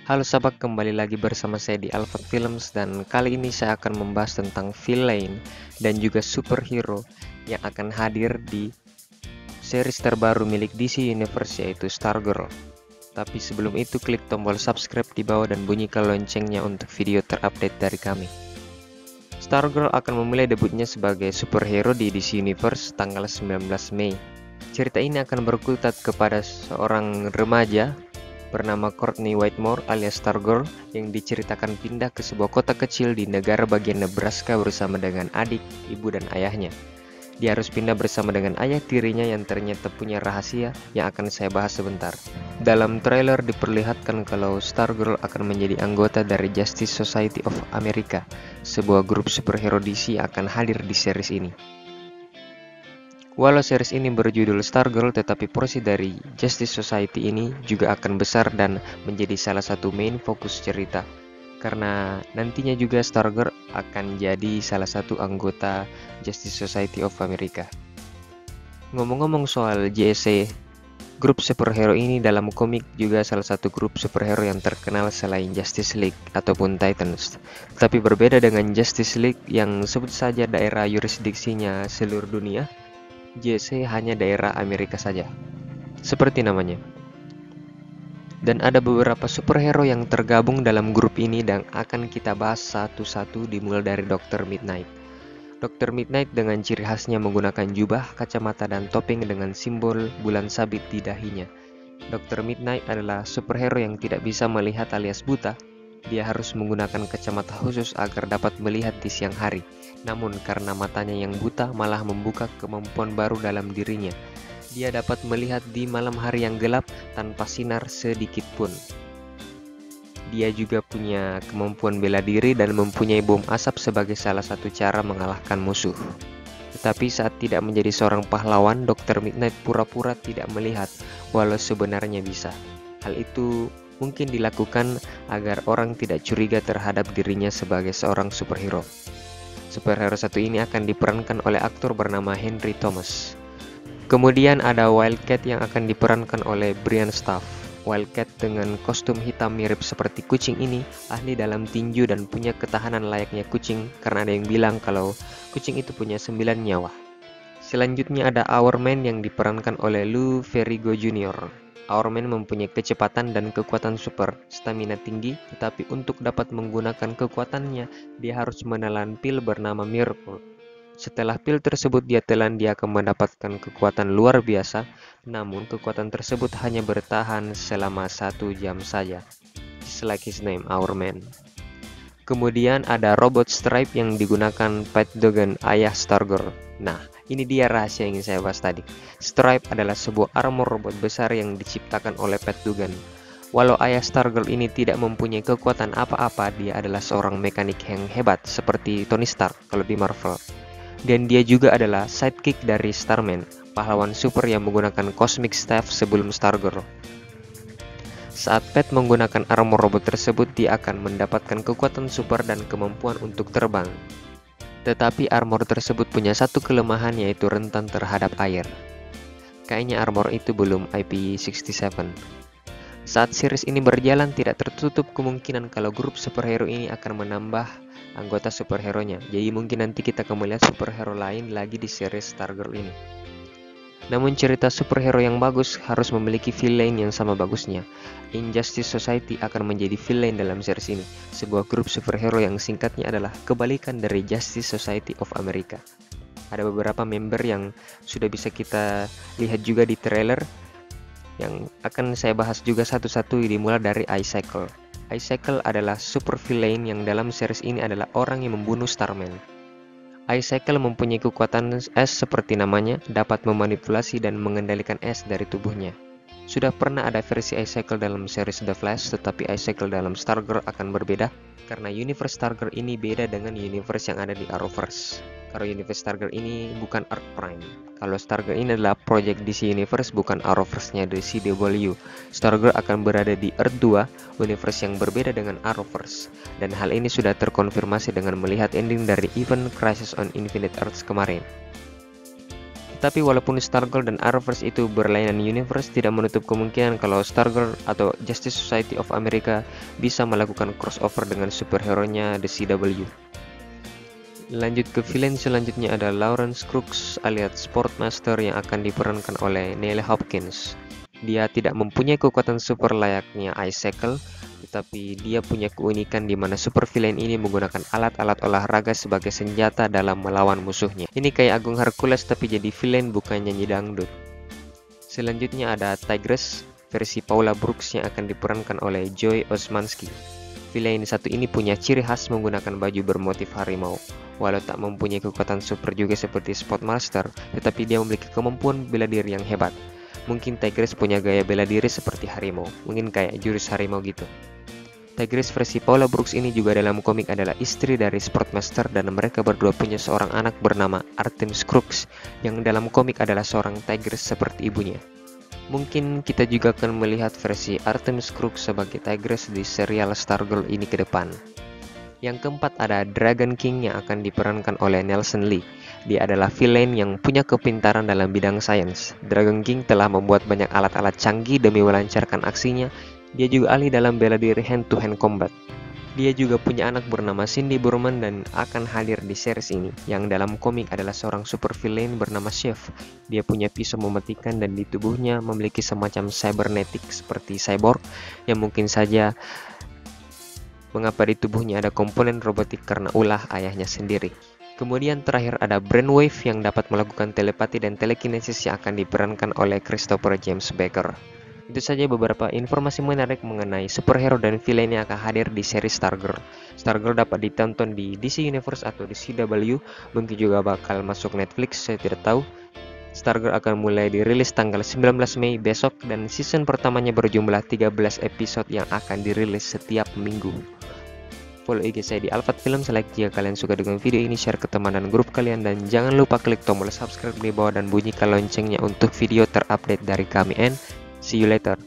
Halo sahabat, kembali lagi bersama saya di Alphard Films dan kali ini saya akan membahas tentang villain dan juga superhero yang akan hadir di series terbaru milik DC Universe yaitu Stargirl. Tapi sebelum itu klik tombol subscribe di bawah dan bunyikan loncengnya untuk video terupdate dari kami. Stargirl akan memulai debutnya sebagai superhero di DC Universe tanggal 19 Mei. Cerita ini akan berkutat kepada seorang remaja bernama Courtney Whitmore alias Stargirl yang diceritakan pindah ke sebuah kota kecil di negara bagian Nebraska bersama dengan adik, ibu, dan ayahnya. Dia harus pindah bersama dengan ayah tirinya yang ternyata punya rahasia yang akan saya bahas sebentar. Dalam trailer diperlihatkan kalau Stargirl akan menjadi anggota dari Justice Society of America, sebuah grup superhero DC yang akan hadir di series ini. Walau series ini berjudul Stargirl, tetapi porsi dari Justice Society ini juga akan besar dan menjadi salah satu main fokus cerita. Karena nantinya juga Stargirl akan jadi salah satu anggota Justice Society of America. Ngomong-ngomong soal JSA, grup superhero ini dalam komik juga salah satu grup superhero yang terkenal selain Justice League ataupun Titans. Tapi berbeda dengan Justice League yang sebut saja daerah yurisdiksinya seluruh dunia, JSA hanya daerah Amerika saja, seperti namanya. Dan ada beberapa superhero yang tergabung dalam grup ini dan akan kita bahas satu-satu dimulai dari Dr. Midnight. Dr. Midnight dengan ciri khasnya menggunakan jubah, kacamata, dan topeng dengan simbol bulan sabit di dahinya. Dr. Midnight adalah superhero yang tidak bisa melihat alias buta. Dia harus menggunakan kacamata khusus agar dapat melihat di siang hari. Namun karena matanya yang buta malah membuka kemampuan baru dalam dirinya. Dia dapat melihat di malam hari yang gelap tanpa sinar sedikit pun. Dia juga punya kemampuan bela diri dan mempunyai bom asap sebagai salah satu cara mengalahkan musuh. Tetapi saat tidak menjadi seorang pahlawan, Dr. Midnight pura-pura tidak melihat, walau sebenarnya bisa. Hal itu mungkin dilakukan agar orang tidak curiga terhadap dirinya sebagai seorang superhero. Superhero satu ini akan diperankan oleh aktor bernama Henry Thomas. Kemudian ada Wildcat yang akan diperankan oleh Brian Staff. Wildcat dengan kostum hitam mirip seperti kucing ini ahli dalam tinju dan punya ketahanan layaknya kucing karena ada yang bilang kalau kucing itu punya 9 nyawa. Selanjutnya ada Hourman yang diperankan oleh Lou Ferrigno Jr. Hourman mempunyai kecepatan dan kekuatan super, stamina tinggi, tetapi untuk dapat menggunakan kekuatannya, dia harus menelan pil bernama Miracle. Setelah pil tersebut dia telan, dia akan mendapatkan kekuatan luar biasa, namun kekuatan tersebut hanya bertahan selama 1 jam saja. Just like his name, Hourman. Kemudian ada Robot Stripe yang digunakan Pat Dugan, ayah Stargirl. Nah, ini dia rahasia yang ingin saya bahas tadi. Stripe adalah sebuah armor robot besar yang diciptakan oleh Pat Dugan. Walau ayah Stargirl ini tidak mempunyai kekuatan apa-apa, dia adalah seorang mekanik yang hebat seperti Tony Stark kalau di Marvel. Dan dia juga adalah sidekick dari Starman, pahlawan super yang menggunakan Cosmic Staff sebelum Stargirl. Saat Pat menggunakan armor robot tersebut, dia akan mendapatkan kekuatan super dan kemampuan untuk terbang. Tetapi armor tersebut punya satu kelemahan, yaitu rentan terhadap air. Kayaknya armor itu belum IP67. Saat series ini berjalan, tidak tertutup kemungkinan kalau grup superhero ini akan menambah anggota superhero-nya. Jadi mungkin nanti kita akan melihat superhero lain lagi di series Stargirl ini. Namun cerita superhero yang bagus harus memiliki villain yang sama bagusnya. Injustice Society akan menjadi villain dalam series ini, sebuah grup superhero yang singkatnya adalah kebalikan dari Justice Society of America. Ada beberapa member yang sudah bisa kita lihat juga di trailer, yang akan saya bahas juga satu-satu, dimulai dari Icicle. Icicle adalah super villain yang dalam series ini adalah orang yang membunuh Starman. Icicle mempunyai kekuatan es seperti namanya, dapat memanipulasi dan mengendalikan es dari tubuhnya. Sudah pernah ada versi Icicle dalam series The Flash, tetapi Icicle dalam Stargirl akan berbeda karena universe Stargirl ini beda dengan universe yang ada di Arrowverse. Kalau universe Stargirl ini bukan Earth Prime. Kalau Stargirl ini adalah project DC Universe, bukan Arrowverse-nya dari CW. Stargirl akan berada di Earth 2, universe yang berbeda dengan Arrowverse. Dan hal ini sudah terkonfirmasi dengan melihat ending dari event Crisis on Infinite Earths kemarin. Tetapi walaupun Stargirl dan Arrowverse itu berlainan universe, tidak menutup kemungkinan kalau Stargirl atau Justice Society of America bisa melakukan crossover dengan superhero-nya The CW. Lanjut ke villain selanjutnya ada Lawrence Crooks alias Sportmaster yang akan diperankan oleh Neil Hopkins. Dia tidak mempunyai kekuatan super layaknya Icicle, tetapi dia punya keunikan di mana super villain ini menggunakan alat-alat olahraga sebagai senjata dalam melawan musuhnya. Ini kayak Agung Hercules tapi jadi villain bukan nyanyi dangdut. Selanjutnya ada Tigress versi Paula Brooks yang akan diperankan oleh Joy Osmanski. Villain satu ini punya ciri khas menggunakan baju bermotif harimau. Walau tak mempunyai kekuatan super juga seperti Sportmaster, tetapi dia memiliki kemampuan bela diri yang hebat. Mungkin Tigress punya gaya bela diri seperti harimau, mungkin kayak jurus harimau gitu. Tigress versi Paula Brooks ini juga dalam komik adalah istri dari Sportmaster dan mereka berdua punya seorang anak bernama Artemis Crooks yang dalam komik adalah seorang Tigress seperti ibunya. Mungkin kita juga akan melihat versi Artemis Crooks sebagai Tigress di serial Stargirl ini ke depan. Yang keempat ada Dragon King yang akan diperankan oleh Nelson Lee. Dia adalah villain yang punya kepintaran dalam bidang sains. Dragon King telah membuat banyak alat-alat canggih demi melancarkan aksinya. Dia juga ahli dalam bela diri hand-to-hand combat. Dia juga punya anak bernama Cindy Burman dan akan hadir di series ini, yang dalam komik adalah seorang super villain bernama Chef. Dia punya pisau mematikan dan di tubuhnya memiliki semacam cybernetic seperti cyborg, yang mungkin saja mengapa di tubuhnya ada komponen robotik karena ulah ayahnya sendiri. Kemudian terakhir ada Brainwave yang dapat melakukan telepati dan telekinesis yang akan diperankan oleh Christopher James Baker. Itu saja beberapa informasi menarik mengenai superhero dan villain yang akan hadir di seri Stargirl. Stargirl dapat ditonton di DC Universe atau di CW, mungkin juga bakal masuk Netflix, saya tidak tahu. Stargirl akan mulai dirilis tanggal 19 Mei besok dan season pertamanya berjumlah 13 episode yang akan dirilis setiap minggu. Follow IG saya di Alfat Film, like jika kalian suka dengan video ini, share ke teman dan grup kalian, dan jangan lupa klik tombol subscribe di bawah dan bunyikan loncengnya untuk video terupdate dari kami, and see you later.